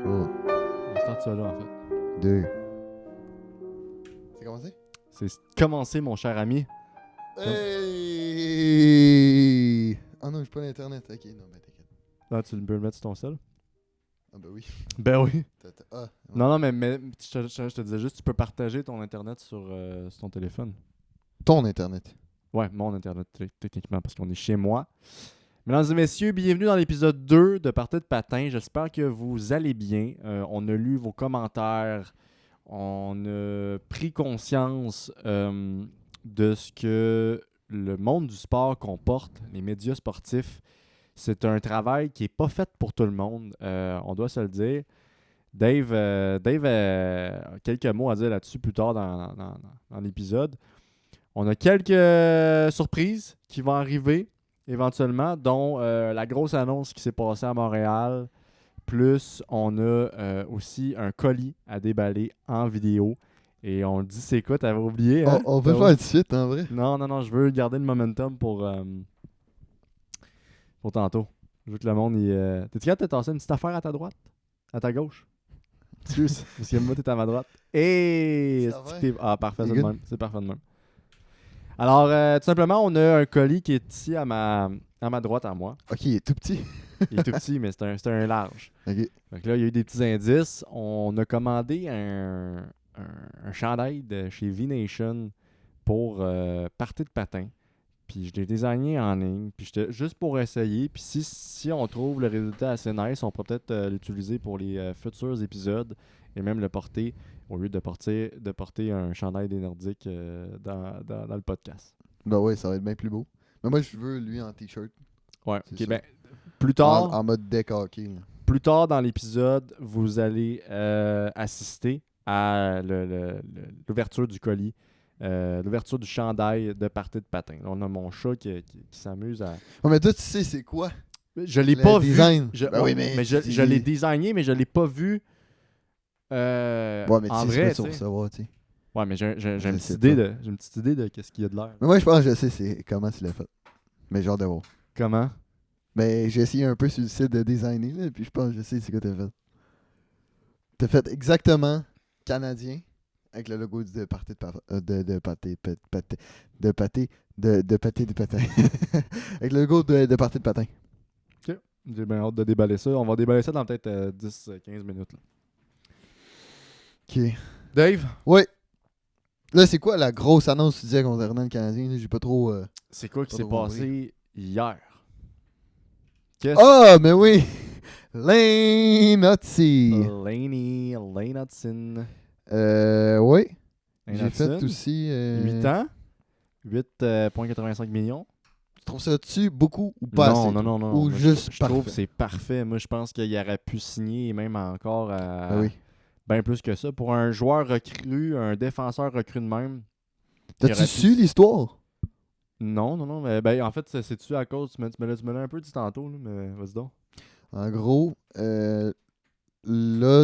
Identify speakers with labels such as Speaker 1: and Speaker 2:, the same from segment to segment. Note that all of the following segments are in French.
Speaker 1: 3,
Speaker 2: On start ça là, en fait.
Speaker 1: 2. C'est commencé?
Speaker 2: C'est commencé, mon cher ami.
Speaker 1: Hey! Ah non, j'ai pas l'internet. Ok, non, ben t'inquiète.
Speaker 2: Là, tu peux le mettre sur ton sel?
Speaker 1: Ah ben oui.
Speaker 2: Ben oui.
Speaker 1: Ah, ouais.
Speaker 2: Non, mais je te disais juste, tu peux partager ton internet sur ton téléphone.
Speaker 1: Ton internet.
Speaker 2: Ouais, mon internet, techniquement, parce qu'on est chez moi. Mesdames et messieurs, bienvenue dans l'épisode 2 de Partie de patin. J'espère que vous allez bien. On a lu vos commentaires. On a pris conscience de ce que le monde du sport comporte, les médias sportifs. C'est un travail qui n'est pas fait pour tout le monde, on doit se le dire. Dave a quelques mots à dire là-dessus plus tard dans l'épisode. On a quelques surprises qui vont arriver éventuellement, dont la grosse annonce qui s'est passée à Montréal. Plus, on a aussi un colis à déballer en vidéo. Et on le dit, c'est quoi? T'avais oublié, hein?
Speaker 1: On peut le faire tout de suite, en vrai.
Speaker 2: Non, je veux garder le momentum pour tantôt. Je veux que le monde y... T'es-tu capable de tasser une petite affaire à ta droite? À ta gauche? Excuse, parce que moi, t'es à ma droite. Et ah, parfait, c'est de même. C'est parfait de même. Alors, tout simplement, on a un colis qui est ici à ma droite, à moi.
Speaker 1: Ok, il est tout petit.
Speaker 2: Il est tout petit, mais c'est un large.
Speaker 1: Ok.
Speaker 2: Donc là, il y a eu des petits indices. On a commandé un chandail de chez V-Nation pour Partie de patin. Puis je l'ai designé en ligne. Puis juste pour essayer. Puis si on trouve le résultat assez nice, on pourrait peut-être l'utiliser pour les futurs épisodes et même le porter au lieu de porter un chandail des Nordiques dans le podcast.
Speaker 1: Ben ouais, ça va être bien plus beau. Mais moi, je veux lui en t-shirt.
Speaker 2: Ouais,
Speaker 1: C'est
Speaker 2: ok,
Speaker 1: ça.
Speaker 2: ben, plus tard.
Speaker 1: En mode deck hockey. Là.
Speaker 2: Plus tard dans l'épisode, vous allez assister à l'ouverture du colis, l'ouverture du chandail de Partie de patin. Là, on a mon chat qui s'amuse à...
Speaker 1: Oh, mais toi, tu sais c'est quoi?
Speaker 2: Je l'ai
Speaker 1: Le
Speaker 2: pas
Speaker 1: design.
Speaker 2: vu.
Speaker 1: Ben oui, mais
Speaker 2: je l'ai designé, mais je l'ai pas vu
Speaker 1: ouais, mais
Speaker 2: en
Speaker 1: tu sais
Speaker 2: vrai.
Speaker 1: ce que tu vas recevoir, tu sais.
Speaker 2: Ouais, mais j'ai
Speaker 1: Je
Speaker 2: une
Speaker 1: sais
Speaker 2: petite idée de qu'est-ce qu'il y a de l'air.
Speaker 1: Mais moi, je pense que je sais c'est comment tu l'as fait. Mais genre de voir.
Speaker 2: Comment?
Speaker 1: Mais j'ai essayé un peu sur le site de designer, là, puis je pense que je sais c'est quoi t'as fait. T'as fait exactement canadien avec le logo de Partie de patin. De Partie de patin. Avec le logo de Partie de patin.
Speaker 2: Ok. J'ai bien hâte de déballer ça. On va déballer ça dans peut-être 10-15 minutes. Là.
Speaker 1: Ok.
Speaker 2: Dave?
Speaker 1: Ouais. Là, c'est quoi la grosse annonce que tu disais concernant le Canadien? Là, j'ai pas trop...
Speaker 2: C'est quoi qui
Speaker 1: Pas
Speaker 2: s'est
Speaker 1: trop
Speaker 2: passé hier?
Speaker 1: Ah, mais oui! Lane Hutzy.
Speaker 2: Laney Hudson.
Speaker 1: Oui.
Speaker 2: Lane
Speaker 1: J'ai
Speaker 2: Hudson,
Speaker 1: fait aussi...
Speaker 2: 8 ans. 8,85 millions.
Speaker 1: Tu trouves ça dessus beaucoup ou pas assez?
Speaker 2: Non.
Speaker 1: Ou
Speaker 2: Moi,
Speaker 1: juste
Speaker 2: je
Speaker 1: parfait?
Speaker 2: trouve que c'est parfait. Moi, je pense qu'il aurait pu signer et même encore à
Speaker 1: Ben oui.
Speaker 2: bien plus que ça. Pour un joueur recru, un défenseur recru de même.
Speaker 1: T'as-tu su l'histoire?
Speaker 2: Non. Mais, ben, en fait, c'est-tu à cause... Tu me l'as un peu dit tantôt, là, mais vas-y donc.
Speaker 1: En gros, là,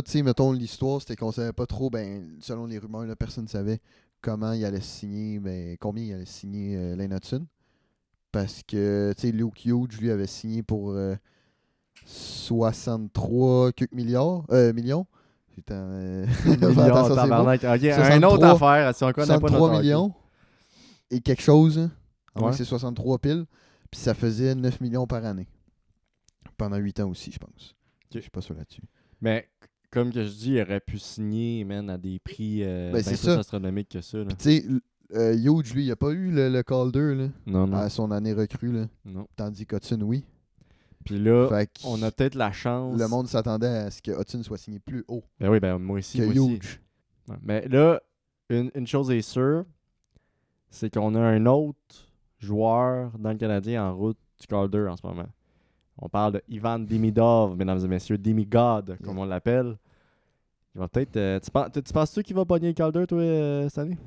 Speaker 1: tu sais, mettons, l'histoire, c'était qu'on savait pas trop, ben, selon les rumeurs, là, personne ne savait comment il allait signer, ben, combien il allait signer Lane Hutson. Parce que, tu sais, Luke Hughes, lui, avait signé pour 63 millions. J'étais
Speaker 2: Millions, tabarnak. Ok, une autre affaire, si on connaît pas
Speaker 1: 63
Speaker 2: notre
Speaker 1: millions et quelque chose. Hein. En
Speaker 2: Ouais.
Speaker 1: vrai, c'est 63 piles. Puis ça faisait 9 millions par année. Pendant 8 ans aussi, je pense. Je suis pas sûr là-dessus.
Speaker 2: Mais comme que je dis, il aurait pu signer à des prix bien
Speaker 1: c'est
Speaker 2: plus
Speaker 1: ça.
Speaker 2: astronomiques que ça. Là.
Speaker 1: Puis tu sais, Hughes, lui, il a pas eu le Calder là,
Speaker 2: Non.
Speaker 1: à son année recrue. Là.
Speaker 2: Non.
Speaker 1: Tandis qu'Hudson, oui.
Speaker 2: Puis là,
Speaker 1: Fait que
Speaker 2: on a peut-être la chance.
Speaker 1: le monde s'attendait à ce que Hudson soit signé plus haut
Speaker 2: Ben oui, ben moi aussi.
Speaker 1: que
Speaker 2: Moi aussi.
Speaker 1: Hughes.
Speaker 2: Ouais. Mais là, une chose est sûre, c'est qu'on a un autre joueur dans le Canadien en route du Calder en ce moment. On parle de Ivan Demidov, mesdames et messieurs, Demigod, comme on l'appelle. Il va peut-être. Tu penses-tu qu'il va pogner le Calder, toi, cette année?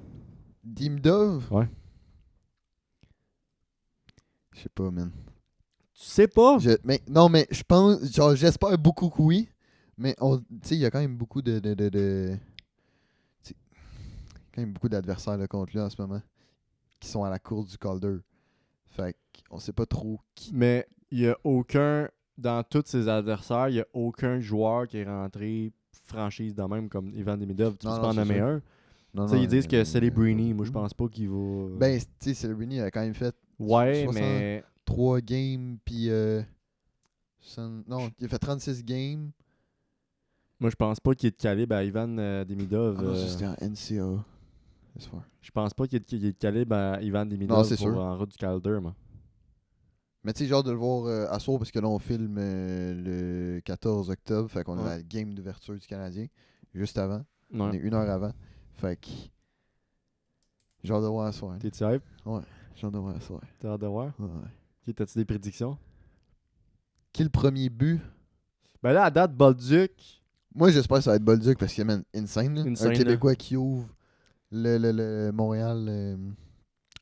Speaker 1: Demidov?
Speaker 2: Ouais.
Speaker 1: Je sais pas, man.
Speaker 2: Tu sais pas?
Speaker 1: Mais je pense, genre, j'espère beaucoup que oui. Mais tu sais, il y a quand même beaucoup quand même beaucoup d'adversaires là, contre lui en ce moment qui sont à la course du Calder. Fait qu'on sait pas trop qui.
Speaker 2: Mais il n'y a aucun dans tous ses adversaires, il n'y a aucun joueur qui est rentré franchise de même comme Ivan Demidov. Tu peux pas en nommer un.
Speaker 1: Non,
Speaker 2: Ils disent que Celebrini, moi je
Speaker 1: oui.
Speaker 2: pense pas qu'il va.
Speaker 1: Ben, tu sais, Celebrini a quand même fait
Speaker 2: Ouais, mais
Speaker 1: 3 games, puis. Non, il a fait 36 games.
Speaker 2: moi je pense pas qu'il est de calibre à Ivan Demidov.
Speaker 1: Ah non, ça c'était en NCAA.
Speaker 2: Je pense pas qu'il est de calibre à Ivan Demidov
Speaker 1: Non, c'est
Speaker 2: pour
Speaker 1: sûr.
Speaker 2: en route du Calder, moi.
Speaker 1: Mais tu sais, j'ai hâte de le voir à soir parce que là, on filme le 14 octobre. Fait qu'on a la game d'ouverture du Canadien juste avant.
Speaker 2: Ouais.
Speaker 1: On est 1 heure avant. Fait que. J'ai hâte de voir à soir.
Speaker 2: T'es-tu hype?
Speaker 1: Ouais, j'ai hâte de voir à soir.
Speaker 2: T'as hâte de voir?
Speaker 1: Ouais.
Speaker 2: Ok, t'as-tu des prédictions?
Speaker 1: Qui est le premier but?
Speaker 2: Ben là, à date, Bolduc.
Speaker 1: Moi, j'espère que ça va être Bolduc parce qu'il y a insane. Là.
Speaker 2: Insane,
Speaker 1: Un Québécois qui ouvre le Montréal.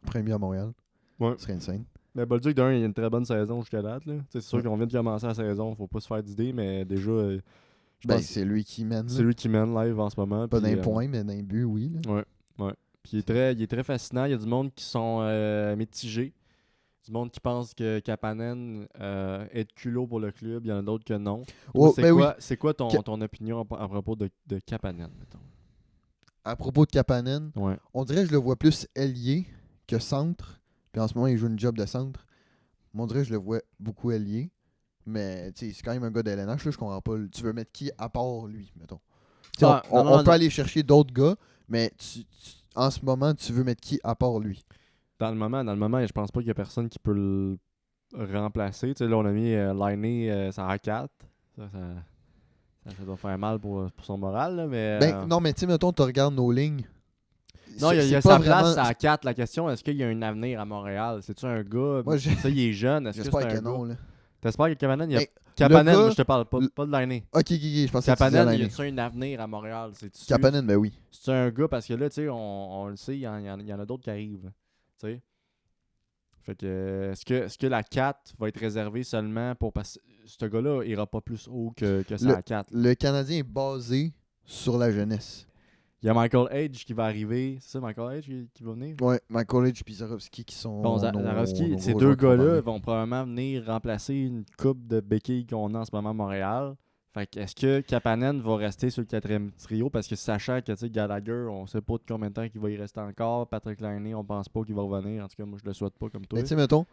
Speaker 1: Premier à Montréal.
Speaker 2: Ouais.
Speaker 1: Ce serait insane.
Speaker 2: Ben Bolduc, d'un, il a une très bonne saison jusqu'à date. Là. C'est sûr qu'on vient de commencer la saison, faut pas se faire d'idées, mais déjà, je pense que
Speaker 1: C'est lui qui mène.
Speaker 2: c'est lui qui mène live en ce moment.
Speaker 1: Pas
Speaker 2: puis,
Speaker 1: d'un point, mais d'un but, oui. Là.
Speaker 2: Ouais. Puis il est très fascinant. Il y a du monde qui sont mitigés. Du monde qui pense que Kapanen est de culot pour le club. Il y en a d'autres que non. Toi, c'est quoi ton opinion à propos de Kapanen, mettons?
Speaker 1: À propos de Kapanen,
Speaker 2: Ouais.
Speaker 1: on dirait que je le vois plus ailier que centre. Puis en ce moment, il joue une job de centre. Moi, on dirait que je le vois beaucoup ailier. Mais c'est quand même un gars de LNH. Là, je comprends pas. Tu veux mettre qui à part lui, mettons? On peut aller chercher d'autres gars, mais en ce moment, tu veux mettre qui à part lui?
Speaker 2: Dans le moment, je pense pas qu'il y a personne qui peut le remplacer. Tu sais, là, on a mis Lainé ça à 4. Ça doit faire mal pour son moral, là, mais...
Speaker 1: Non, mais tu sais, mettons, tu regardes nos lignes.
Speaker 2: Non, il y a
Speaker 1: pas
Speaker 2: sa
Speaker 1: vraiment...
Speaker 2: place à 4. La question, est-ce qu'il y a un avenir à Montréal? C'est-tu un gars...
Speaker 1: Moi,
Speaker 2: tu sais, il est jeune. Est-ce que c'est
Speaker 1: j'espère
Speaker 2: un
Speaker 1: que non,
Speaker 2: gars?
Speaker 1: là.
Speaker 2: T'espères que Kapanen...
Speaker 1: Mais
Speaker 2: Kapanen,
Speaker 1: gars,
Speaker 2: moi, je te parle pas de Lainé.
Speaker 1: Ok, je pensais que tu disais
Speaker 2: Kapanen,
Speaker 1: Lainé.
Speaker 2: y a-tu un avenir à Montréal?
Speaker 1: Kapanen, ben oui.
Speaker 2: C'est un gars, parce que là, tu sais, on le sait, il y en a d'autres qui arrivent. Tu sais? Fait que, est-ce que la 4 va être réservée seulement pour... Parce que ce gars-là ira pas plus haut que sa 4.
Speaker 1: Le Canadien est basé sur la jeunesse.
Speaker 2: Il y a Michael Edge qui va arriver. C'est ça, Michael Edge qui va venir?
Speaker 1: Ouais, Michael Edge et Zarovski qui sont...
Speaker 2: Bon, Zarovski, ces
Speaker 1: gros
Speaker 2: deux
Speaker 1: joueurs qui vont
Speaker 2: gars-là
Speaker 1: parler.
Speaker 2: vont probablement venir remplacer une coupe de béquilles qu'on a en ce moment à Montréal. Fait que est-ce que Kapanen va rester sur le 4e trio? Parce que sachant que Gallagher, on sait pas de combien de temps qu'il va y rester encore. Patrick Lainé, on pense pas qu'il va revenir. En tout cas, moi, je le souhaite pas comme toi.
Speaker 1: Mais tu sais, mettons,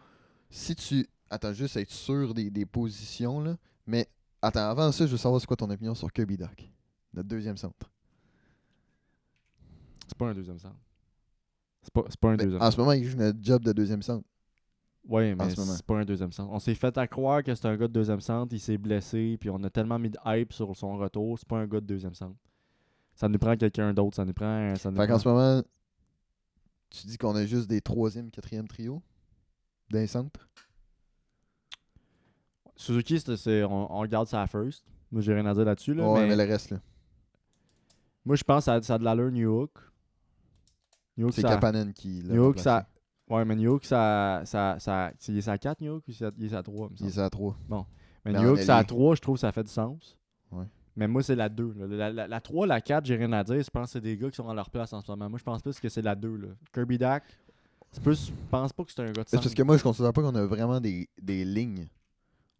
Speaker 1: si tu... Attends, juste être sûr des positions, là. Mais, attends, avant ça, je veux savoir c'est quoi ton opinion sur Kirby Dach, notre deuxième centre.
Speaker 2: C'est pas un deuxième centre. C'est pas un deuxième
Speaker 1: En
Speaker 2: centre.
Speaker 1: ce moment, il joue notre job de deuxième centre.
Speaker 2: Oui,
Speaker 1: en
Speaker 2: mais
Speaker 1: ce moment.
Speaker 2: c'est pas un deuxième centre. On s'est fait à croire que c'est un gars de deuxième centre. Il s'est blessé, puis on a tellement mis de hype sur son retour. C'est pas un gars de deuxième centre. Ça nous prend quelqu'un d'autre. Ça nous prend...
Speaker 1: Fait qu'en ce moment, tu dis qu'on a juste des 3e, 4e trios d'un centre.
Speaker 2: Suzuki, on regarde ça à first. Moi, j'ai rien à dire là-dessus. Là,
Speaker 1: Ouais, mais le reste, là.
Speaker 2: moi, je pense que ça a de l'allure New Hook.
Speaker 1: C'est Kapanen qui l'a
Speaker 2: New Hook,
Speaker 1: remplacé.
Speaker 2: ça... Ouais, mais New Hook, ça... Il est à 4, New Hook, ou il est à 3?
Speaker 1: Il est à 3.
Speaker 2: Mais
Speaker 1: Mais
Speaker 2: New
Speaker 1: en
Speaker 2: Hook, c'est à
Speaker 1: ailier.
Speaker 2: 3, je trouve que ça fait du sens.
Speaker 1: Ouais.
Speaker 2: Mais moi, c'est la 2. Là. La 3, la 4, j'ai rien à dire. Je pense que c'est des gars qui sont à leur place en ce moment. Moi, je pense plus que c'est la 2. Là. Kirby Dach, je pense pas que c'est un gars de
Speaker 1: C'est
Speaker 2: centre.
Speaker 1: parce que moi, je considère pas qu'on a vraiment des lignes.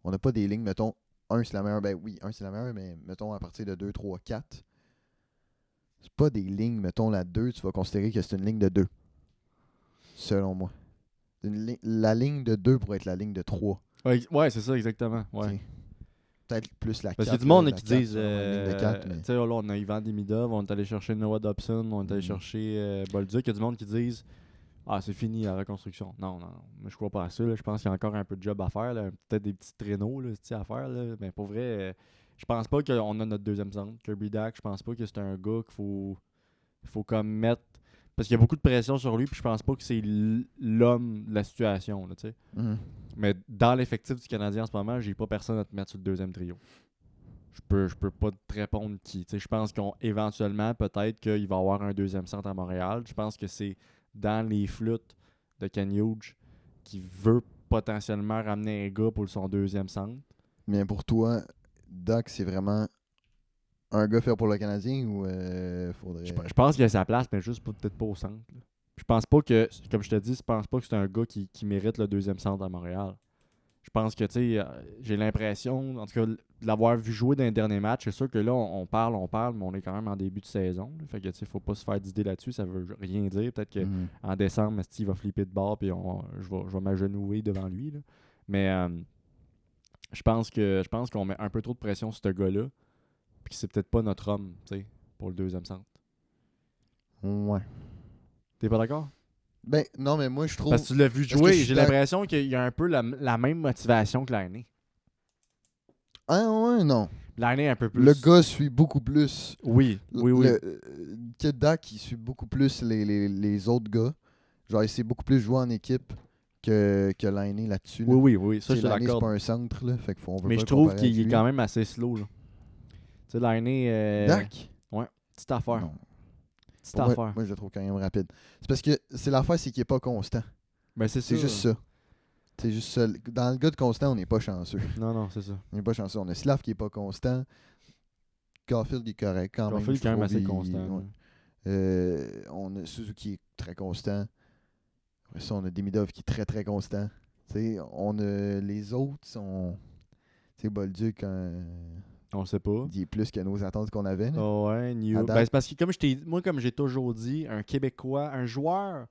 Speaker 1: On n'a pas des lignes, mettons, 1 c'est la meilleure. Ben oui, 1 c'est la meilleure, mais mettons à partir de 2, 3, 4. C'est pas des lignes, mettons la 2, tu vas considérer que c'est une ligne de 2. Selon moi. La ligne de 2 pourrait être la ligne de 3.
Speaker 2: Ouais, c'est ça, exactement. Ouais.
Speaker 1: T'sais. Peut-être plus la 4.
Speaker 2: Parce qu'il y a du monde
Speaker 1: la
Speaker 2: qui
Speaker 1: 4,
Speaker 2: disent.
Speaker 1: la ligne de 4, mais...
Speaker 2: Tu sais, là, on a Ivan Demidov, on est allé chercher Noah Dobson, on est allé chercher Bolduc. Il y a du monde qui disent ah, c'est fini la reconstruction. Non. Moi, je crois pas à ça. Là. Je pense qu'il y a encore un peu de job à faire. Là. Peut-être des petits traîneaux là, à faire. Là. Mais pour vrai, je pense pas qu'on a notre deuxième centre. Kirby Dach, je pense pas que c'est un gars qu'il faut comme mettre. Parce qu'il y a beaucoup de pression sur lui, puis je pense pas que c'est l'homme de la situation. Là, tu sais. Mais dans l'effectif du Canadien en ce moment, j'ai pas personne à te mettre sur le deuxième trio. Je peux pas te répondre qui. T'sais, je pense qu'éventuellement, peut-être qu'il va y avoir un deuxième centre à Montréal. Je pense que c'est dans les flûtes de Ken Hughes qui veut potentiellement ramener un gars pour son deuxième centre.
Speaker 1: Mais pour toi, Doc, c'est vraiment un gars fait pour le Canadien ou faudrait...
Speaker 2: Je pense qu'il a sa place, mais juste peut-être pas au centre. Là. Je pense pas que, comme je te dis, je pense pas que c'est un gars qui mérite le deuxième centre à Montréal. Je pense que, tu sais, j'ai l'impression, en tout cas, de l'avoir vu jouer dans les derniers matchs. C'est sûr que là, on parle, mais on est quand même en début de saison. Là. Fait que, tu sais, faut pas se faire d'idées là-dessus. Ça veut rien dire. Peut-être qu'en décembre, Steve va flipper de bord puis je vais m'agenouiller devant lui. Là. Mais je pense qu'on met un peu trop de pression sur ce gars-là. Puis que c'est peut-être pas notre homme, tu sais, pour le deuxième centre.
Speaker 1: Ouais.
Speaker 2: T'es pas d'accord?
Speaker 1: Ben, non, mais moi, je trouve.
Speaker 2: Parce que tu l'as vu
Speaker 1: Est-ce que
Speaker 2: jouer,
Speaker 1: je suis
Speaker 2: j'ai l'impression qu'il y a un peu la même motivation que l'année.
Speaker 1: Ah, ouais, non.
Speaker 2: L'année un peu plus.
Speaker 1: Le gars suit beaucoup plus.
Speaker 2: Oui.
Speaker 1: Que Dak, il suit beaucoup plus les autres gars. Genre, il sait beaucoup plus jouer en équipe que Lainé là-dessus. Là.
Speaker 2: Oui. Ça, je suis
Speaker 1: Lainé, c'est
Speaker 2: d'accord.
Speaker 1: pas un centre, là. Fait qu'on veut
Speaker 2: Mais
Speaker 1: pas
Speaker 2: je
Speaker 1: le
Speaker 2: trouve
Speaker 1: comparer
Speaker 2: qu'il
Speaker 1: avec
Speaker 2: est
Speaker 1: lui.
Speaker 2: quand même assez slow. Là. Tu sais, l'année.
Speaker 1: Dak?
Speaker 2: Ouais, petite affaire.
Speaker 1: Non.
Speaker 2: Petite affaire.
Speaker 1: Moi, je le trouve quand même rapide. C'est parce que c'est l'affaire, c'est qu'il est pas constant.
Speaker 2: Ben, c'est
Speaker 1: juste ça. C'est juste ça. Dans le gars de constant, on n'est pas chanceux.
Speaker 2: Non, c'est ça.
Speaker 1: On n'est pas chanceux. On a Slav qui est pas constant. Caulfield est correct quand même.
Speaker 2: Caulfield est quand même assez
Speaker 1: il-
Speaker 2: constant.
Speaker 1: ouais. On a Suzuki qui est très constant. Après ça, on a Demidov qui est très très constant. T'sais, on a les autres sont. Tu sais, Bolduc,
Speaker 2: On sait pas.
Speaker 1: il est plus que nos attentes qu'on avait. Là.
Speaker 2: Oh, ouais, New.
Speaker 1: À
Speaker 2: Ben,
Speaker 1: date.
Speaker 2: c'est parce que comme j'ai toujours dit, un Québécois, un joueur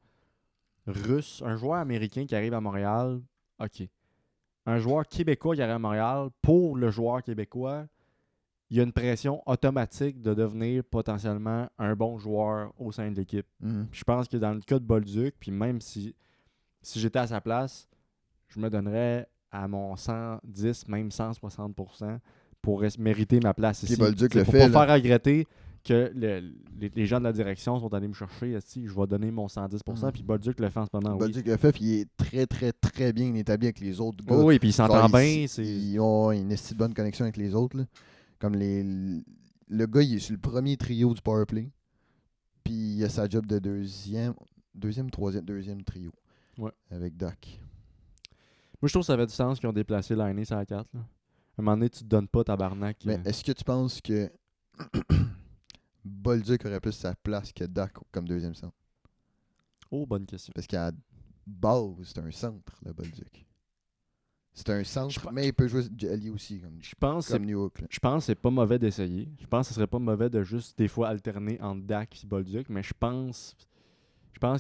Speaker 2: russe, un joueur américain qui arrive à Montréal, ok. Un joueur québécois qui arrive à Montréal, pour le joueur québécois, il y a une pression automatique de devenir potentiellement un bon joueur au sein de l'équipe.
Speaker 1: Mhm.
Speaker 2: Puis je pense que dans le cas de Bolduc, puis même si j'étais à sa place, je me donnerais à mon 110, même 160% pour mériter ma place
Speaker 1: Puis
Speaker 2: ici.
Speaker 1: Bolduc
Speaker 2: T'sais,
Speaker 1: le
Speaker 2: pour
Speaker 1: fait,
Speaker 2: pas
Speaker 1: là.
Speaker 2: faire regretter que les gens de la direction sont allés me chercher, je vais donner mon 110%,
Speaker 1: Mhm.
Speaker 2: puis Bolduc le fait en ce moment, oui.
Speaker 1: Bolduc le fait, puis il est très très très bien établi avec les autres gars.
Speaker 2: Oh, oui, puis il s'entend
Speaker 1: Genre,
Speaker 2: bien.
Speaker 1: Ils ont une esti de bonne connexion avec les autres. Là. Comme le gars, il est sur le premier trio du powerplay. Puis il a sa job de deuxième, deuxième trio.
Speaker 2: Ouais.
Speaker 1: Avec Doc.
Speaker 2: Moi, je trouve que ça avait du sens qu'ils ont déplacé l'année sur la 4. Là. À un moment donné, tu te donnes pas tabarnak.
Speaker 1: Mais est-ce que tu penses que Bolduc aurait plus sa place que Doc comme deuxième centre?
Speaker 2: Oh, bonne question.
Speaker 1: Parce qu'à base, c'est un centre, le Bolduc. C'est un centre,
Speaker 2: Je pense-
Speaker 1: mais il peut jouer allié aussi,
Speaker 2: Je pense que
Speaker 1: comme New York.
Speaker 2: Je pense que c'est pas mauvais d'essayer. Je pense que ce serait pas mauvais de juste des fois alterner entre Dak et Bolduc, mais je pense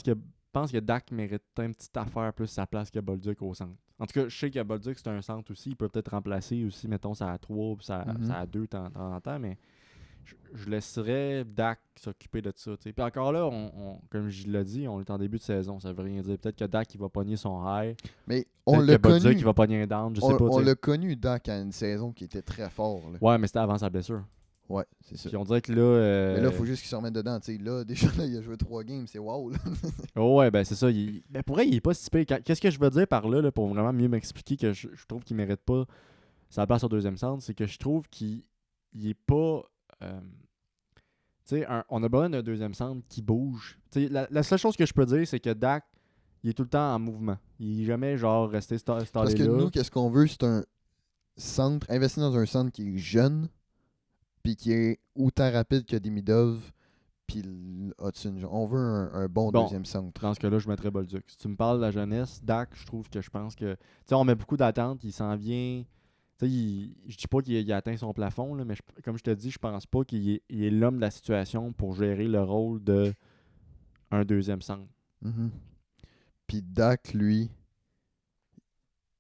Speaker 2: que Dak mérite une petite affaire plus sa place que Bolduc au centre. En tout cas, je sais que Bolduc c'est un centre aussi, il peut peut-être remplacer aussi, mettons, ça à 3 puis ça à 2 de temps en temps, mais je laisserais Dak s'occuper de ça. T'sais. Puis encore là, comme je l'ai dit, on est en début de saison, ça veut rien dire. Peut-être que Dak il va pogner son high,
Speaker 1: Mais on
Speaker 2: peut-être
Speaker 1: l'a
Speaker 2: que Bolduc
Speaker 1: connu.
Speaker 2: il va pogner un down, je sais pas.
Speaker 1: On
Speaker 2: t'sais.
Speaker 1: l'a connu, Dak, à une saison qui était très fort. Là.
Speaker 2: Ouais, mais c'était avant sa blessure.
Speaker 1: Ouais, c'est ça.
Speaker 2: Puis on dirait que là.
Speaker 1: Mais là, il faut juste qu'il se remette dedans. T'sais, là, déjà, là, il a joué 3 games, c'est wow. Là.
Speaker 2: Oh ouais, ben c'est ça. Ben pour vrai, il est pas si pire. Qu'est-ce que je veux dire par là, pour vraiment mieux m'expliquer que je trouve qu'il mérite pas sa place au deuxième centre, c'est que je trouve qu'il est pas. Tu sais, on a besoin d'un deuxième centre qui bouge. Tu sais, la seule chose que je peux dire, c'est que Dak, il est tout le temps en mouvement. Il est jamais genre resté stallé
Speaker 1: Parce que
Speaker 2: là.
Speaker 1: nous, qu'est-ce qu'on veut, c'est un centre, investir dans un centre qui est jeune, puis qui est autant rapide que Demidov, puis Hudson. Genre, on veut un bon deuxième centre.
Speaker 2: Dans ce cas-là, je mettrais Bolduc. Si tu me parles de la jeunesse, Dak, je pense que. Tu sais, on met beaucoup d'attentes, il s'en vient. Tu sais, je dis pas qu'il a atteint son plafond, là, mais comme je te dis, je pense pas qu'il est l'homme de la situation pour gérer le rôle de un deuxième centre.
Speaker 1: Mhm. Puis Dak, lui,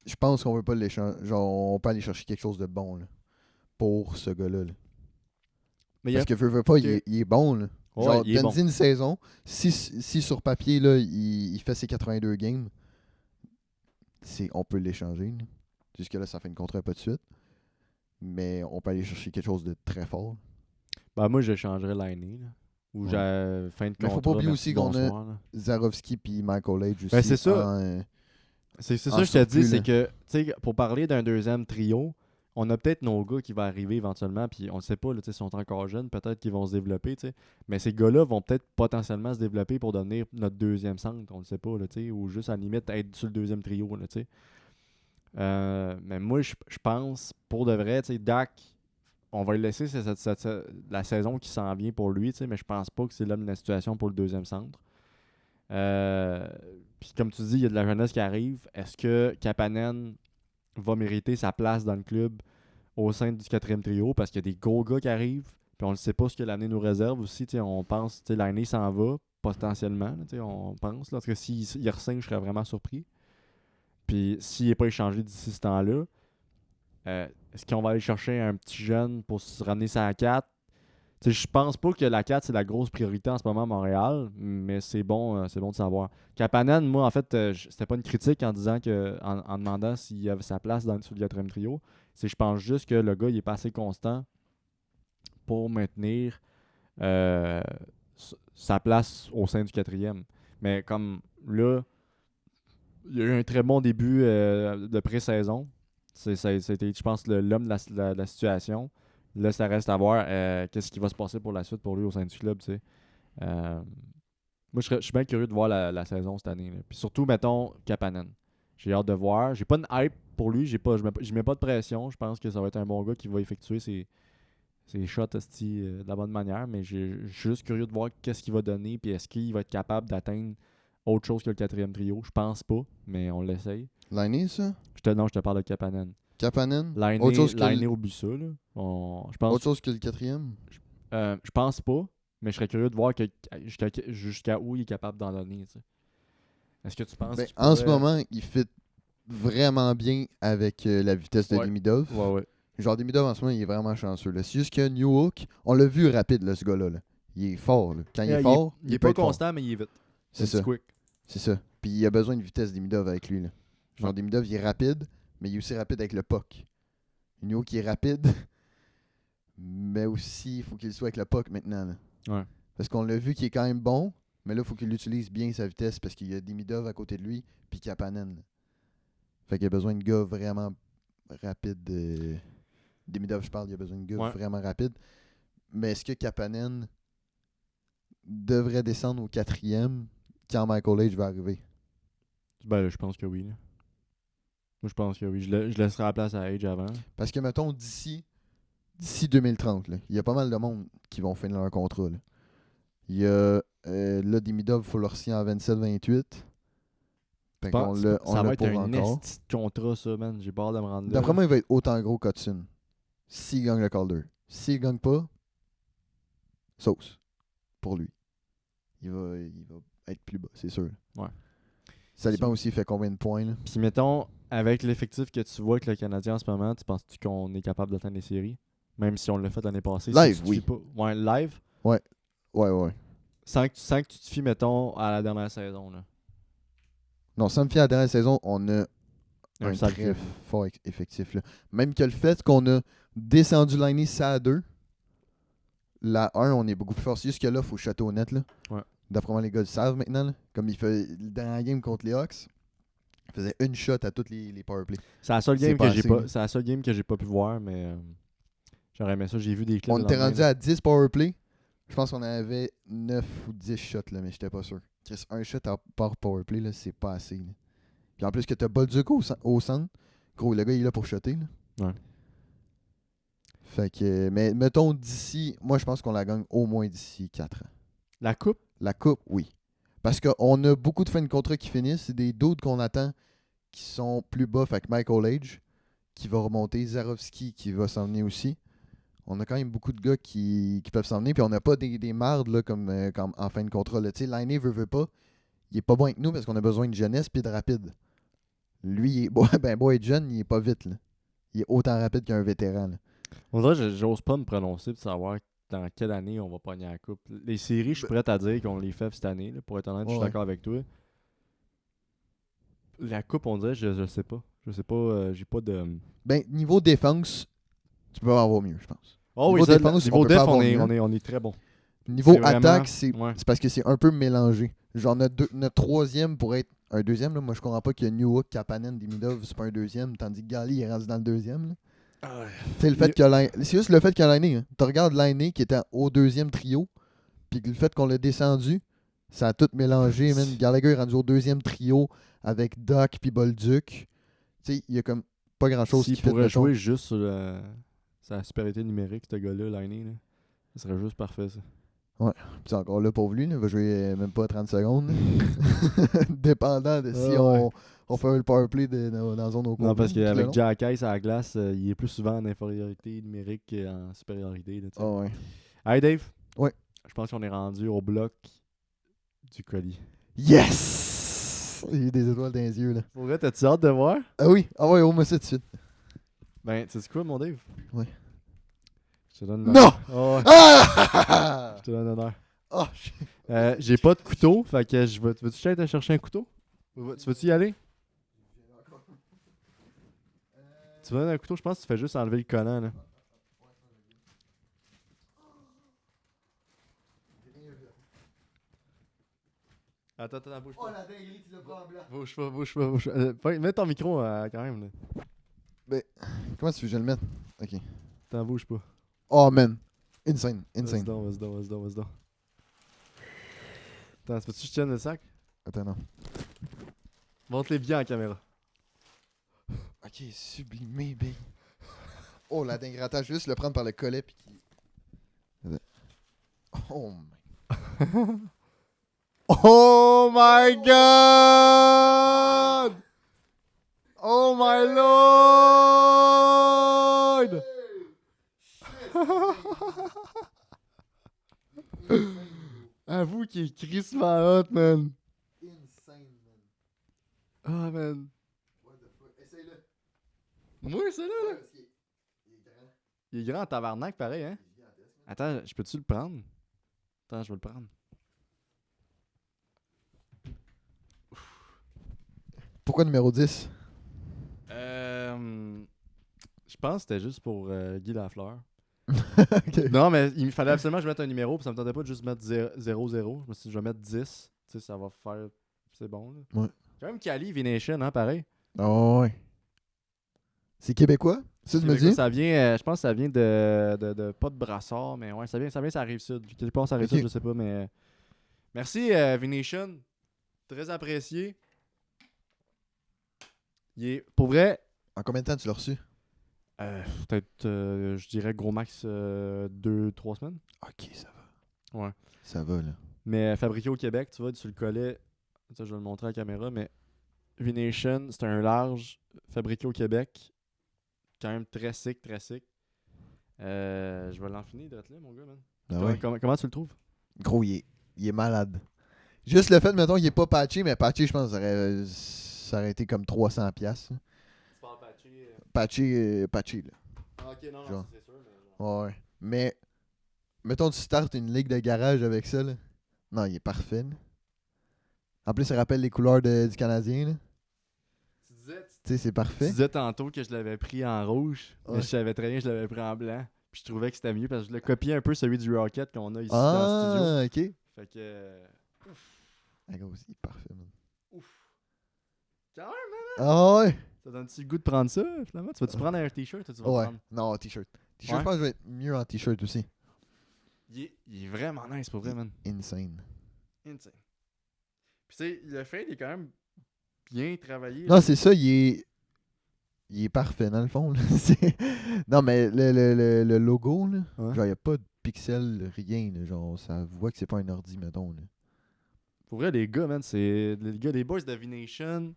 Speaker 1: je pense qu'on veut pas l'échanger. Genre, on peut aller chercher quelque chose de bon là, pour ce gars-là. Là.
Speaker 2: Mais
Speaker 1: Parce que veut pas, il est bon. Là.
Speaker 2: Ouais,
Speaker 1: Genre,
Speaker 2: il est
Speaker 1: donne-y
Speaker 2: bon.
Speaker 1: une saison. Si sur papier, là, il fait ses 82 games, on peut l'échanger. Là. Jusque-là, ça fait une contrat pas de suite. Mais on peut aller chercher quelque chose de très fort.
Speaker 2: Ben, moi, je changerais l'année. Ou
Speaker 1: Ouais.
Speaker 2: j'ai fin de
Speaker 1: Mais
Speaker 2: contrat.
Speaker 1: faut pas oublier
Speaker 2: merci,
Speaker 1: aussi qu'on a
Speaker 2: bonsoir, là.
Speaker 1: Zarovski puis Michael Age aussi.
Speaker 2: Ben, c'est ça.
Speaker 1: en,
Speaker 2: C'est ça
Speaker 1: en
Speaker 2: que je te
Speaker 1: surplus,
Speaker 2: dis, c'est
Speaker 1: là.
Speaker 2: que, tu sais, pour parler d'un deuxième trio, on a peut-être nos gars qui vont arriver éventuellement, puis on ne sait pas, là, tu sais, ils sont encore jeunes, peut-être qu'ils vont se développer, tu sais. Mais ces gars-là vont peut-être potentiellement se développer pour devenir notre deuxième centre, on ne sait pas, là, tu sais, ou juste à la limite être sur le deuxième trio, là, tu sais. Mais moi, je pense, pour de vrai, tu sais, Dak, on va lui laisser la saison qui s'en vient pour lui, tu sais, mais je pense pas que c'est l'homme de la situation pour le deuxième centre. Puis comme tu dis, il y a de la jeunesse qui arrive. Est-ce que Kapanen va mériter sa place dans le club au sein du 4e trio parce qu'il y a des gros gars qui arrivent. Puis on ne sait pas ce que l'année nous réserve aussi. On pense que l'année s'en va potentiellement. On pense. Là, parce que s'il re-signe, je serais vraiment surpris. Puis s'il n'est pas échangé d'ici ce temps-là, est-ce qu'on va aller chercher un petit jeune pour se ramener ça à 4? Je pense pas que la 4 c'est la grosse priorité en ce moment à Montréal, mais c'est bon de savoir. Kapanen, moi en fait, c'était pas une critique en disant que en demandant s'il avait sa place sur le 4e trio. Je pense juste que le gars il est pas assez constant pour maintenir sa place au sein du 4e. Mais comme là, il y a eu un très bon début de pré-saison. C'était, je pense, l'homme de la situation. Là, ça reste à voir qu'est-ce qui va se passer pour la suite pour lui au sein du club. Moi, je suis bien curieux de voir la saison cette année. Là. Puis surtout, mettons, Kapanen. J'ai hâte de voir. J'ai pas de hype pour lui. Je mets pas de pression. Je pense que ça va être un bon gars qui va effectuer ses shots de la bonne manière. Mais je suis juste curieux de voir qu'est-ce qu'il va donner. Puis est-ce qu'il va être capable d'atteindre autre chose que le 4e trio. Je pense pas, mais on l'essaye.
Speaker 1: Lainé, ça?
Speaker 2: Non, je te parle de Kapanen.
Speaker 1: Kapanen?
Speaker 2: Lainé oublie ça. Là.
Speaker 1: Autre chose que le 4e?
Speaker 2: Je pense pas, mais je serais curieux de voir jusqu'à où il est capable d'en donner. T'sais. Est-ce que tu penses qu'il
Speaker 1: en ce moment, il fit vraiment bien avec la vitesse de Demidov.
Speaker 2: Ouais.
Speaker 1: Genre, Demidov, en ce moment, il est vraiment chanceux. Là. C'est juste que New Hook, on l'a vu rapide, là, ce gars-là. Là. Il est fort. Là. Quand il est fort,
Speaker 2: il est pas constant, mais il est vite.
Speaker 1: C'est ça.
Speaker 2: Quick.
Speaker 1: C'est ça. Puis il a besoin de vitesse Demidov avec lui. Là. Genre, Demidov, il est rapide, mais il est aussi rapide avec le puck. New Hook, il est rapide, mais aussi, il faut qu'il soit avec le puck maintenant. Là.
Speaker 2: Ouais.
Speaker 1: Parce qu'on l'a vu qu'il est quand même bon, mais là, il faut qu'il utilise bien sa vitesse parce qu'il y a Demidov à côté de lui, puis Kapanen. Là. Fait qu'il a besoin de gars vraiment rapides. Demidov, je parle, il a besoin de gars vraiment rapides. Mais est-ce que Kapanen devrait descendre au 4e quand Michael Age va arriver?
Speaker 2: Ben là, je pense que oui. Là. Moi, je pense que oui. Je laisserai la place à Age avant.
Speaker 1: Parce que, mettons, d'ici 2030, là, il y a pas mal de monde qui vont finir leur contrat. Là. Il y a là, Demidov, il faut le signer en 27-28.
Speaker 2: Ça va être un esti de contrat, ça, man. J'ai peur de me rendre là.
Speaker 1: D'après moi, il va être autant gros qu'Hudson. S'il gagne le Calder. S'il gagne pas, sauce. Pour lui. Il va être plus bas, c'est sûr.
Speaker 2: Ouais.
Speaker 1: Ça dépend aussi, il fait combien de points. Là.
Speaker 2: Puis mettons, avec l'effectif que tu vois avec le Canadien en ce moment, tu penses-tu qu'on est capable d'atteindre les séries? Même si on l'a fait l'année passée.
Speaker 1: Live, oui.
Speaker 2: Ouais, live?
Speaker 1: Ouais.
Speaker 2: Sans que tu te fies, mettons, à la dernière saison. Là.
Speaker 1: Non, sans me fier à la dernière saison, on a un très fort effectif. Là. Même que le fait qu'on a descendu l'année ça à 2, la 1, on est beaucoup plus fort. C'est juste que là, il faut château net. Là.
Speaker 2: Ouais.
Speaker 1: D'après moi, les gars le savent maintenant. Là. Comme il fait le dernier game contre les Hawks, il faisait une shot à tous les powerplays.
Speaker 2: C'est la seule game que j'ai pas pu voir, mais j'aurais aimé ça. J'ai vu des clips.
Speaker 1: On était rendu à 10 powerplay. Je pense qu'on avait 9 ou 10 shots, là, mais j'étais pas sûr. Un shot par powerplay, là, c'est pas assez. Là. Puis en plus que t'as Bolduc au centre, gros, le gars il est là pour shotter. Là.
Speaker 2: Ouais.
Speaker 1: Fait que, mais mettons d'ici, moi je pense qu'on la gagne au moins d'ici 4 ans.
Speaker 2: La coupe?
Speaker 1: La coupe, oui. Parce qu'on a beaucoup de fins de contrat qui finissent. C'est des doutes qu'on attend qui sont plus bas. Fait que Michael Age qui va remonter, Zarovski qui va s'en venir aussi. On a quand même beaucoup de gars qui peuvent s'en venir. Puis on n'a pas des mardes là, comme en fin de contrat. Tu sais, Lainé veut pas. Il est pas bon avec nous parce qu'on a besoin de jeunesse puis de rapide. Lui, il est beau être jeune, il est pas vite. Là. Il est autant rapide qu'un vétéran. Là.
Speaker 2: On dirait que j'ose pas me prononcer pour savoir dans quelle année on va pogner la coupe. Les séries, je suis prêt à dire qu'on les fait cette année. Là, pour être honnête, je suis d'accord avec toi. La coupe, on dirait, je sais pas. Je sais pas, j'ai pas de...
Speaker 1: Niveau défense, tu peux avoir mieux, je pense.
Speaker 2: Oh oui,
Speaker 1: défense,
Speaker 2: on est très bon.
Speaker 1: Niveau attaque, c'est parce que c'est un peu mélangé. Genre, notre troisième pourrait être un deuxième. Là. Moi, je comprends pas que New Hook, Kapanen, Demidov, c'est pas un deuxième, tandis que Gali est rendu dans le deuxième. Là. C'est juste le fait que Lainé, hein. Tu regardes Lainé qui était au deuxième trio, puis le fait qu'on l'a descendu, ça a tout mélangé. Man. Gallagher est rendu au deuxième trio avec Doc puis Bolduc. Tu sais, il y a comme pas grand-chose qui fait.
Speaker 2: S'il pourrait jouer juste sur sa supériorité numérique, ce gars-là, Lainé, là, ça serait juste parfait, ça.
Speaker 1: Ouais. Puis encore là, pauvre lui, il va jouer même pas 30 secondes. Dépendant de si On fait le powerplay dans la zone au
Speaker 2: Non, parce
Speaker 1: tout le
Speaker 2: qu'avec
Speaker 1: long.
Speaker 2: Jack Ice à la glace, il est plus souvent en infériorité numérique qu'en supériorité. Là, tu sais.
Speaker 1: Ah ouais.
Speaker 2: Hey Dave.
Speaker 1: Ouais.
Speaker 2: Je pense qu'on est rendu au bloc du colis.
Speaker 1: Yes! J'ai des étoiles dans les yeux, là.
Speaker 2: Pour vrai, t'as-tu hâte de voir?
Speaker 1: Ah oui, ah ouais, on met ça tout de suite.
Speaker 2: Ben, tu sais quoi, mon Dave?
Speaker 1: Ouais.
Speaker 2: Je te donne
Speaker 1: Non!
Speaker 2: l'honneur. Oh, ouais.
Speaker 1: Ah!
Speaker 2: Je te donne l'honneur.
Speaker 1: Oh,
Speaker 2: J'ai pas de couteau, fait que je vais. Veux-tu que j'aille te chercher un couteau? Tu veux-tu y aller? Tu veux un couteau? Je pense que tu fais juste enlever le collant, là. Attends, bouge
Speaker 1: Oh,
Speaker 2: pas.
Speaker 1: la dinguerie, tu le prends en blanc.
Speaker 2: Bouge pas. Mets ton micro quand même, là.
Speaker 1: Comment tu veux que je le mette? Ok.
Speaker 2: T'en bouge pas.
Speaker 1: Oh, man. Insane.
Speaker 2: Vas-y donc. Attends, peux-tu que je tienne le sac?
Speaker 1: Attends, non.
Speaker 2: Montre-les bien en caméra.
Speaker 1: Ok, sublimé, baby. Oh, la dinguerie. Attends, je vais juste le prendre par le collet. Puis Oh, my.
Speaker 2: Oh my god! Oh my lord! Avoue qu'il est crissement hot, man.
Speaker 1: Insane, man.
Speaker 2: Ah, man.
Speaker 1: What the fuck? Essaye-le.
Speaker 2: Moi, c'est là, là.
Speaker 1: Parce qu'il est grand.
Speaker 2: Il est grand en tabarnak, pareil, hein?
Speaker 1: Il est gigantesque, man.
Speaker 2: Attends, je peux-tu le prendre? Attends, je vais le prendre.
Speaker 1: Pourquoi numéro 10?
Speaker 2: Je pense que c'était juste pour Guy Lafleur.
Speaker 1: Ok.
Speaker 2: Non, mais il fallait absolument que je mette un numéro, puis ça me tentait pas de juste mettre 0-0. Je me suis dit, je vais mettre 10. Tu sais, ça va faire. C'est bon, là.
Speaker 1: Ouais.
Speaker 2: Quand même Cali, V-Nation, hein, pareil.
Speaker 1: Oh, ouais. C'est québécois? Ça, tu me dis?
Speaker 2: Ça vient, je pense que ça vient de pas de Brassard, mais ouais, ça vient, ça arrive sud. Quelque part, ça arrive sud,
Speaker 1: Ok.
Speaker 2: je sais pas, mais. Merci, V-Nation. Très apprécié. Il est, pour vrai,
Speaker 1: En combien de temps tu l'as reçu?
Speaker 2: peut-être, je dirais gros max 2-3 semaines.
Speaker 1: Ok, ça va.
Speaker 2: Ouais.
Speaker 1: Ça va, là.
Speaker 2: Mais fabriqué au Québec, tu vois, sur le collet, ça, je vais le montrer à la caméra, mais V-Nation, c'est un large fabriqué au Québec. Quand même très sick, très sick. Je vais l'enfiner d'être là, mon gars, man.
Speaker 1: Ah ouais.
Speaker 2: Comment tu le trouves?
Speaker 1: Gros, il est malade. Juste le fait, mettons, il est pas patché, mais patché, je pense que ça aurait été comme 300$. Là.
Speaker 2: Tu parles patché.
Speaker 1: Patché, là.
Speaker 2: Ah, ok, non,
Speaker 1: Genre.
Speaker 2: c'est sûr, mais.
Speaker 1: Ouais. Mais, mettons, tu startes une ligue de garage avec ça, là. Non, il est parfait, là. En plus, ça rappelle les couleurs du Canadien, là. Tu sais, c'est
Speaker 2: Tu
Speaker 1: parfait.
Speaker 2: disais tantôt que je l'avais pris en rouge, mais
Speaker 1: Ouais.
Speaker 2: je savais très bien que je l'avais pris en blanc. Puis je trouvais que c'était mieux parce que je l'ai copié un peu celui du Rocket qu'on a ici dans le studio.
Speaker 1: Ah, ok.
Speaker 2: Fait que.
Speaker 1: Ah, gros, il est parfait, man.
Speaker 2: Ouf. Quand même,
Speaker 1: Ah ouais.
Speaker 2: ça donne-tu le goût de prendre ça, finalement? Tu vas-tu prendre un t-shirt ou tu vas
Speaker 1: Ouais.
Speaker 2: prendre?
Speaker 1: Non, t-shirt. T-shirt,
Speaker 2: Ouais.
Speaker 1: je pense que je vais être mieux en t-shirt aussi.
Speaker 2: Il est vraiment nice pour vrai, man.
Speaker 1: Insane.
Speaker 2: Insane. Puis tu sais, le fait, il est quand même bien travaillé.
Speaker 1: Non, c'est ça, il est parfait dans le fond. Là. Non, mais le logo, là,
Speaker 2: Ouais.
Speaker 1: genre, il n'y a pas de pixels, rien. Là, genre, ça voit que c'est pas un ordi, mettons. Là.
Speaker 2: Pour vrai, les gars, man, c'est. Les gars, les boys de V-Nation.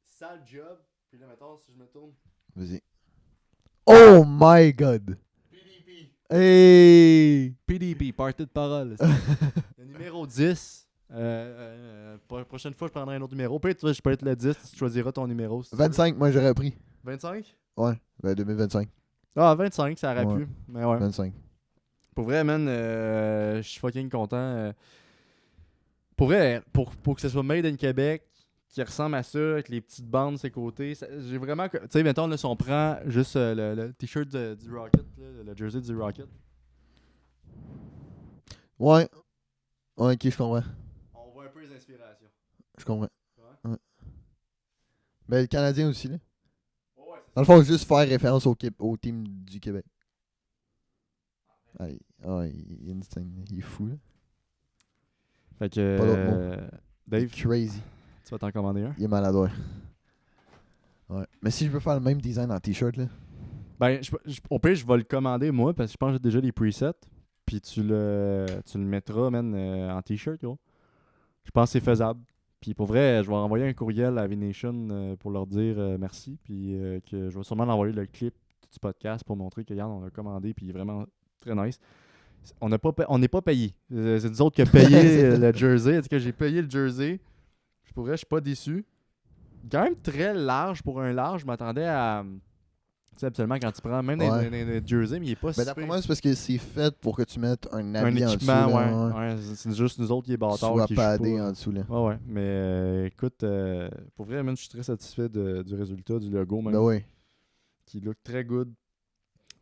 Speaker 2: Sale job. Puis là, mettons, si je me tourne.
Speaker 1: Vas-y. Oh my god!
Speaker 2: PDP.
Speaker 1: Hey!
Speaker 2: PDP, party de parole. Le numéro 10. Prochaine fois, je prendrai un autre numéro. Peut-être, je peux être le 10, tu choisiras ton numéro. Si tu veux.
Speaker 1: 25, moi j'aurais pris.
Speaker 2: 25?
Speaker 1: Ouais, ben 2025.
Speaker 2: Ah, 25, ça aurait
Speaker 1: Ouais.
Speaker 2: pu. Mais ouais.
Speaker 1: 25.
Speaker 2: Pour vrai, man, je suis fucking content. Pour vrai, pour que ce soit Made in Québec, qui ressemble à ça, avec les petites bandes de ses côtés, j'ai vraiment. Tu sais, mettons, là, si on prend juste le t-shirt du Rocket, là, le jersey du Rocket,
Speaker 1: Ouais. Ouais, ok, je comprends.
Speaker 2: on voit un peu les inspirations.
Speaker 1: Je comprends.
Speaker 2: Ouais.
Speaker 1: Ouais. Ben, le Canadien aussi, là.
Speaker 2: Ouais, c'est
Speaker 1: Dans le fond, juste faire référence au team du Québec. Ah, il est insane. Il est fou, là.
Speaker 2: Fait que.
Speaker 1: Pas d'autre mot. Il
Speaker 2: Dave,
Speaker 1: est crazy.
Speaker 2: tu vas t'en commander un?
Speaker 1: Il est maladroit. Ouais. Mais si je veux faire le même design en t-shirt, là.
Speaker 2: Ben, au pire, je vais le commander moi, parce que je pense que j'ai déjà les presets. Puis tu le mettras, man, en t-shirt, gros. Je pense que c'est faisable. Puis pour vrai, je vais envoyer un courriel à V-Nation pour leur dire merci. Puis que je vais sûrement envoyer le clip du podcast pour montrer que, regarde, on l'a commandé. Puis il est vraiment très nice. On n'est pas payé. C'est nous autres qui avons payé le jersey. En tout cas, j'ai payé le jersey. Pour vrai, je suis pas déçu. Quand même très large pour un large. Je m'attendais à. Tu sais, absolument, quand tu prends même des jerseys, mais il est pas si
Speaker 1: D'après
Speaker 2: pire.
Speaker 1: moi, c'est parce que c'est fait pour que tu mettes un
Speaker 2: Un
Speaker 1: habit en dessous.
Speaker 2: équipement,
Speaker 1: Là,
Speaker 2: ouais. C'est juste nous autres qui est bâtards.
Speaker 1: Soit
Speaker 2: qui
Speaker 1: padé
Speaker 2: jouent pas.
Speaker 1: en dessous. Là.
Speaker 2: Ouais. Mais écoute, pour vrai, man, je suis très satisfait du résultat, du logo, même.
Speaker 1: Ben oui.
Speaker 2: Qui look très good.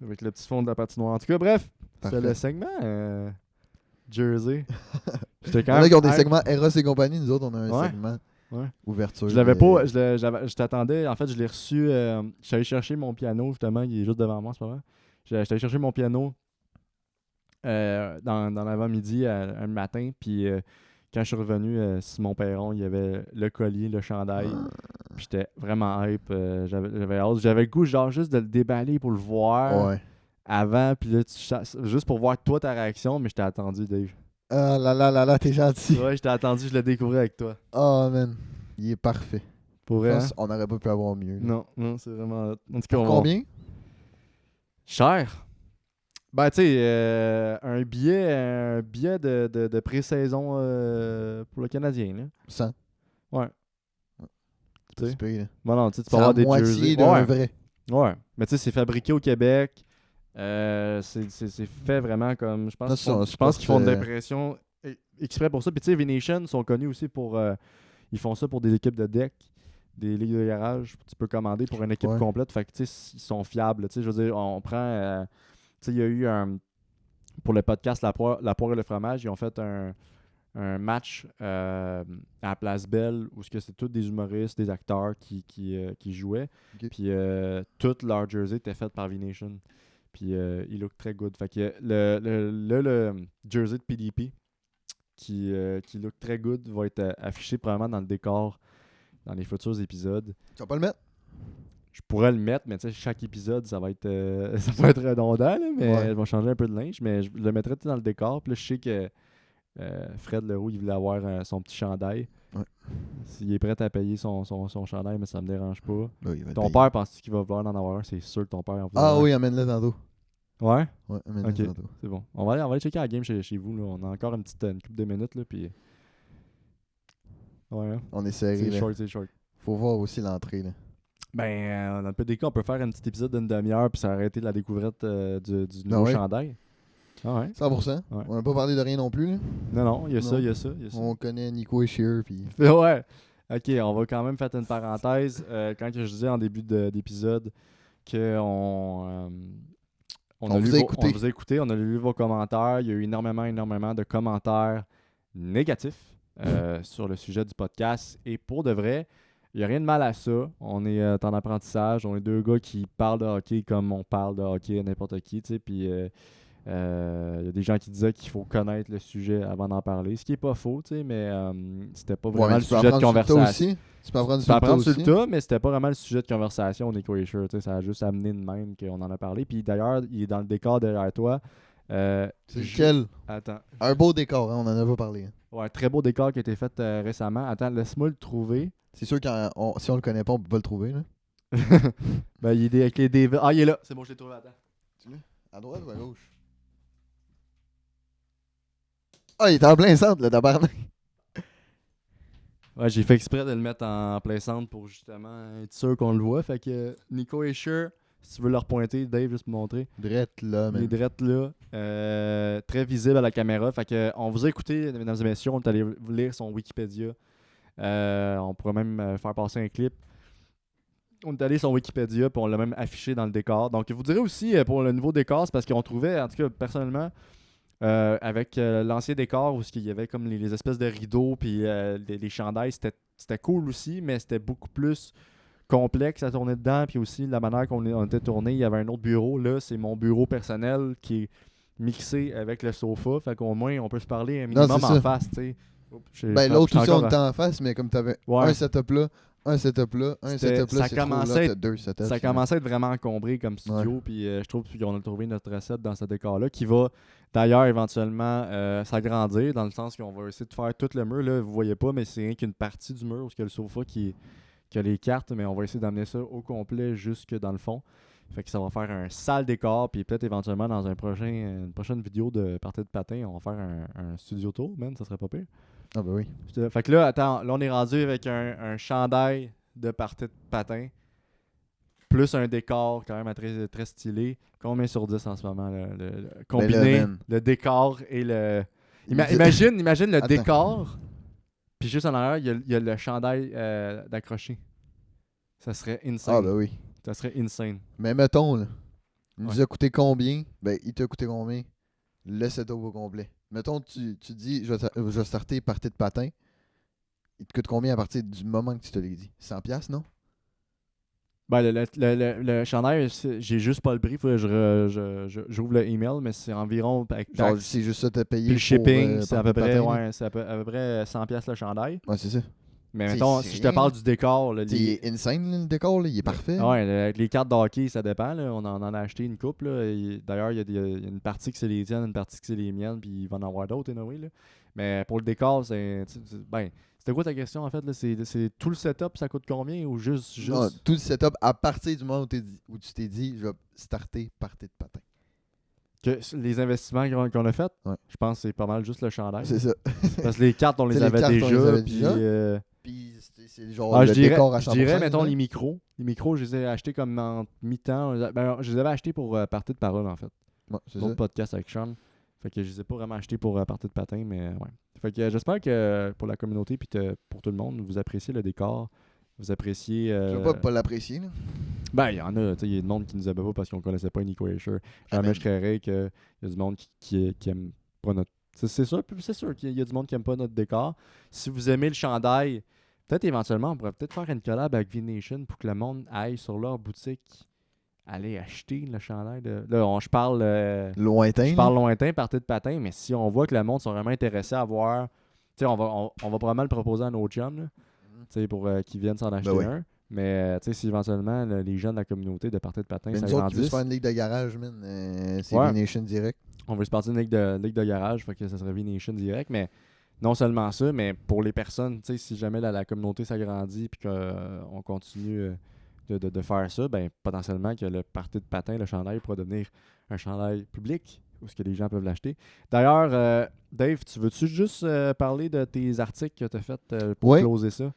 Speaker 2: Avec le petit fond de la patinoire. En tout cas, bref, c'est le segment jersey. J'étais quand
Speaker 1: Il y en a qui ont des
Speaker 2: hype.
Speaker 1: segments Eros et compagnie. Nous autres, on a un segment ouverture.
Speaker 2: Je l'avais pas. Je t'attendais. En fait, je l'ai reçu. Je suis allé chercher mon piano, justement. Il est juste devant moi, c'est pas vrai. J'étais allé chercher mon piano dans l'avant-midi, un matin. Puis quand je suis revenu, Simon Perron, il y avait le collier, le chandail. Puis j'étais vraiment hype. J'avais hâte. J'avais le goût, genre, juste de le déballer pour le voir avant. Puis là, juste pour voir toi ta réaction. Mais je t'ai attendu, Dave.
Speaker 1: Ah là, t'es gentil.
Speaker 2: Ouais, je t'ai attendu, je l'ai découvert avec toi.
Speaker 1: Oh man, il est parfait.
Speaker 2: Pour vrai, hein?
Speaker 1: On n'aurait pas pu avoir mieux. Là.
Speaker 2: Non, c'est vraiment. En tout cas,
Speaker 1: combien?
Speaker 2: Cher. Ben, tu sais, un billet de pré-saison pour le Canadien. Là.
Speaker 1: 100.
Speaker 2: Ouais.
Speaker 1: Tu sais. Payé, là.
Speaker 2: Bon, non, tu peux
Speaker 1: c'est
Speaker 2: avoir
Speaker 1: la
Speaker 2: des
Speaker 1: moitié
Speaker 2: jerseys.
Speaker 1: d'un vrai.
Speaker 2: Ouais. Mais tu sais, c'est fabriqué au Québec. C'est fait vraiment comme. Je pense qu'ils font de l'impression exprès pour ça. Puis tu sais, V-Nation sont connus aussi pour. Ils font ça pour des équipes de deck, des ligues de garage. Tu peux commander pour une équipe complète. Fait que tu sais, ils sont fiables. Tu sais, je veux dire, on prend. Tu sais, il y a eu pour le podcast La Poire et le fromage, ils ont fait un match à la Place Belle où c'est tous des humoristes, des acteurs qui jouaient. Okay. Puis toute leur jersey était faite par V-Nation. Puis il look très good. Fait que le jersey de PDP qui look très good va être affiché probablement dans le décor dans les futurs épisodes.
Speaker 1: Tu vas pas le mettre?
Speaker 2: Je pourrais le mettre, mais tu sais, chaque épisode, ça va être redondant, là, mais je vais changer un peu de linge, mais je le mettrai dans le décor. Puis là, je sais que Fred Leroux, il voulait avoir son petit chandail. Ouais. S'il est prêt à payer son chandail, mais ça me dérange pas.
Speaker 1: Oui,
Speaker 2: ton père, penses-tu qu'il va vouloir en avoir un? C'est sûr que ton père en veut.
Speaker 1: Ah oui, amène-le tantôt.
Speaker 2: Ouais?
Speaker 1: Ouais, amène-le tantôt.
Speaker 2: C'est bon. On va aller checker la game chez vous. Là. On a encore une couple de minutes. Là, puis... Ouais.
Speaker 1: On est serré.
Speaker 2: C'est short.
Speaker 1: Faut voir aussi l'entrée. Là.
Speaker 2: Ben, dans le PDK, on peut faire un petit épisode d'une demi-heure puis ça a arrêté la découverte du nouveau chandail. Ah ouais.
Speaker 1: 100%.
Speaker 2: Ouais.
Speaker 1: On n'a pas parlé de rien non plus. Là.
Speaker 2: Non, il y a ça.
Speaker 1: On connaît Nico et Shear. Puis...
Speaker 2: ouais. Ok, on va quand même faire une parenthèse. Quand je disais en début d'épisode qu'on on vous a écouté, on a lu vos commentaires. Il y a eu énormément de commentaires négatifs sur le sujet du podcast. Et pour de vrai, il n'y a rien de mal à ça. On est en apprentissage. On est deux gars qui parlent de hockey comme on parle de hockey à n'importe qui. Puis il y a des gens qui disaient qu'il faut connaître le sujet avant d'en parler. Ce qui n'est pas faux, mais c'était pas vraiment le sujet de conversation.
Speaker 1: Tu peux apprendre
Speaker 2: sur le tas, mais c'était pas vraiment le sujet de conversation au Nico Escher. Ça a juste amené de même qu'on en a parlé. Puis d'ailleurs, il est dans le décor derrière toi.
Speaker 1: C'est lequel?
Speaker 2: Attends.
Speaker 1: Un beau décor, hein, on en a pas parlé. Hein.
Speaker 2: Ouais, un très beau décor qui a été fait récemment. Attends, laisse-moi le trouver.
Speaker 1: C'est sûr que si on le connaît pas, on peut pas le trouver. Là.
Speaker 2: Ben, il est avec les David. Ah, il est là. C'est bon, je l'ai trouvé. Attends.
Speaker 1: Tu l'as? À droite ou à gauche? Ah, il est en plein centre, le tabarnak.
Speaker 2: Ouais, j'ai fait exprès de le mettre en plein centre pour justement être sûr qu'on le voit. Fait que Nico Escher, si tu veux le repointer, Dave, juste me montrer.
Speaker 1: Drette là, man.
Speaker 2: Il est drette là. Très visible à la caméra. Fait que on vous a écouté, mesdames et messieurs. On est allé lire son Wikipédia. On pourrait même faire passer un clip. On est allé sur Wikipédia puis on l'a même affiché dans le décor. Donc, je vous dirais aussi pour le nouveau décor, c'est parce qu'on trouvait, en tout cas personnellement, avec l'ancien décor où il y avait comme les espèces de rideaux puis les chandails, c'était cool aussi, mais c'était beaucoup plus complexe à tourner dedans. Puis aussi, la manière qu'on était tourné, il y avait un autre bureau. Là, c'est mon bureau personnel qui est mixé avec le sofa. Fait qu'au moins, on peut se parler un minimum en face, tu sais.
Speaker 1: L'autre aussi, on était en face, mais comme tu avais un setup là, Un setup là,
Speaker 2: ça
Speaker 1: c'est trop là,
Speaker 2: commençait
Speaker 1: t'as 2 setups.
Speaker 2: ça commençait à être vraiment encombré comme studio, puis je trouve qu'on a trouvé notre recette dans ce décor-là, qui va d'ailleurs éventuellement s'agrandir, dans le sens qu'on va essayer de faire tout le mur. Là, vous voyez pas, mais c'est rien qu'une partie du mur où il y a le sofa qui a les cartes, mais on va essayer d'amener ça au complet jusque dans le fond. Fait que ça va faire un sale décor, puis peut-être éventuellement dans une prochaine vidéo de partie de patin, on va faire un studio tour, man, ça serait pas pire.
Speaker 1: Ah ben oui.
Speaker 2: Fait que là, attends, là on est rendu avec un chandail de partie de patin, plus un décor quand même très, très stylé. Combien sur 10 en ce moment? Combiné, le décor et le... Imagine le décor, puis juste en arrière, il y a le chandail d'accroché. Ça serait insane.
Speaker 1: Ah ben oui.
Speaker 2: Ça serait insane.
Speaker 1: Mais mettons, là, il nous a coûté combien? Ben, il t'a coûté combien? Le setup au complet. Mettons, tu dis, je vais starter partie de patin. Il te coûte combien à partir du moment que tu te l'as dit? 100$, non?
Speaker 2: Ben, le chandail, j'ai juste pas le prix. Faut que j'ouvre le email, mais c'est environ...
Speaker 1: Genre, c'est juste ça, t'as payé
Speaker 2: puis le shipping,
Speaker 1: pour,
Speaker 2: c'est à peu près, c'est à peu près 100$ le chandail.
Speaker 1: Ouais, c'est ça.
Speaker 2: Mais mettons, si je te parle du décor... Là,
Speaker 1: il est insane, là, le décor, là, il est parfait.
Speaker 2: Ouais, avec les cartes de hockey, ça dépend. Là. On en a acheté une couple. D'ailleurs, il y a une partie que c'est les tiennes, une partie que c'est les miennes, puis il va en avoir d'autres, anyway, là. Mais pour le décor, c'était quoi ta question, en fait? Là? C'est tout le setup, ça coûte combien? Ou juste...
Speaker 1: Non, tout le setup, à partir du moment où tu t'es dit, je vais starter partie de patin.
Speaker 2: Les investissements qu'on a faits,
Speaker 1: ouais.
Speaker 2: Je pense que c'est pas mal juste le chandail.
Speaker 1: C'est ça.
Speaker 2: Parce que les cartes, on les avait déjà.
Speaker 1: Puis c'est genre le décor à 100%.
Speaker 2: Je dirais, mettons, les micros. Les micros, je les ai achetés comme en mi-temps. Je les avais achetés pour Partie de parole, en fait.
Speaker 1: Ouais, c'est
Speaker 2: L'autre
Speaker 1: ça.
Speaker 2: podcast avec Sean. Fait que je les ai pas vraiment achetés pour Partie de patin, mais ouais. Fait que j'espère que pour la communauté puis pour tout le monde, vous appréciez le décor. Vous appréciez...
Speaker 1: Je veux pas l'apprécier, là.
Speaker 2: Ben, il y en a. Il y a du monde qui nous aimait pas parce qu'on connaissait pas Nico Asher. Jamais je créerais qu'il y a du monde qui aime pas notre... C'est sûr qu'il y a du monde qui aime pas notre décor. Si vous aimez le chandail, peut-être éventuellement, on pourrait peut-être faire une collab avec V-Nation pour que le monde aille sur leur boutique aller acheter le chandail. Là, je parle...
Speaker 1: lointain.
Speaker 2: Je parle lointain, partie de patin, mais si on voit que le monde sont vraiment intéressés à voir... Tu sais, on va probablement le proposer à nos chums, là, pour qu'ils viennent s'en acheter un. Mais si éventuellement les gens de la communauté de partie de patin
Speaker 1: s'agrandissent... Nous autres qui veulent faire une ligue de garage, c'est V-Nation direct.
Speaker 2: On veut se partir d'une ligue de garage, fait que ça serait V-Nation direct, mais non seulement ça, mais pour les personnes, si jamais la communauté s'agrandit et qu'on continue de faire ça, ben potentiellement que le party de patin, le chandail pourra devenir un chandail public où ce que les gens peuvent l'acheter. D'ailleurs, Dave, tu veux-tu juste parler de tes articles que tu as fait pour closer ça?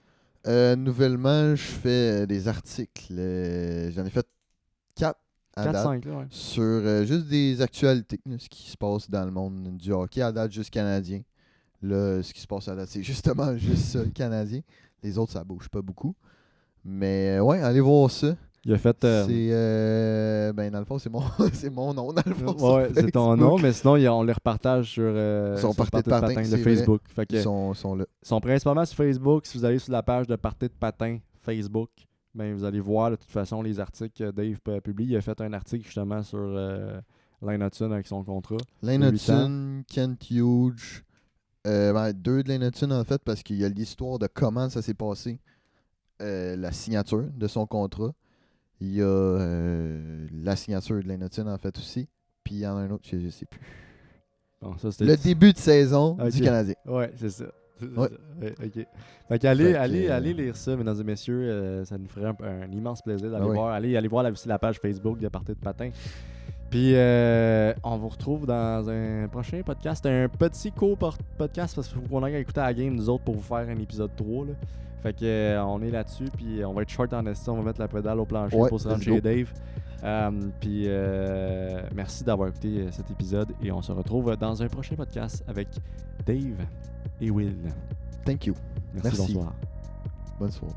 Speaker 1: Nouvellement, je fais des articles. J'en ai fait 4 à date.
Speaker 2: 4-5, là, ouais.
Speaker 1: Sur juste des actualités, là, ce qui se passe dans le monde du hockey à date, juste canadien. Là, ce qui se passe à date, c'est justement juste ça, le canadien. Les autres, ça bouge pas beaucoup. Mais ouais, allez voir ça.
Speaker 2: Il a fait...
Speaker 1: C'est... dans le fond, c'est mon nom, dans le fond.
Speaker 2: Ouais, c'est ton nom, mais sinon, on les repartage sur
Speaker 1: Partie de patin
Speaker 2: de Facebook. Fait que
Speaker 1: ils sont là.
Speaker 2: Ils sont principalement sur Facebook. Si vous allez sur la page de Partie de patin Facebook, ben, vous allez voir de toute façon les articles que Dave publie. Il a fait un article justement sur Lane Hutson avec son contrat.
Speaker 1: Lane Hutson, Kent Hughes... 2 de Lane Hutson en fait, parce qu'il y a l'histoire de comment ça s'est passé, la signature de son contrat. Il y a la signature de Lane Hutson en fait aussi. Puis il y en a un autre, je ne sais plus.
Speaker 2: Bon, ça,
Speaker 1: le début de saison du Canadien.
Speaker 2: Ouais, c'est ça.
Speaker 1: Ouais.
Speaker 2: OK. Fait qu'allez lire ça, mesdames et messieurs. Ça nous ferait un immense plaisir d'aller voir. Allez voir aussi la page Facebook de Partie de patin. Puis on vous retrouve dans un prochain podcast. Un petit co-podcast parce qu'il faut qu'on aille écouter la game nous autres pour vous faire un épisode 3. Là. Fait que on est là-dessus, puis on va être short en esti, on va mettre la pédale au plancher pour se rendre chez Dave. Puis merci d'avoir écouté cet épisode et on se retrouve dans un prochain podcast avec Dave et Will.
Speaker 1: Thank you.
Speaker 2: Merci. Bonsoir.
Speaker 1: Bonne soirée.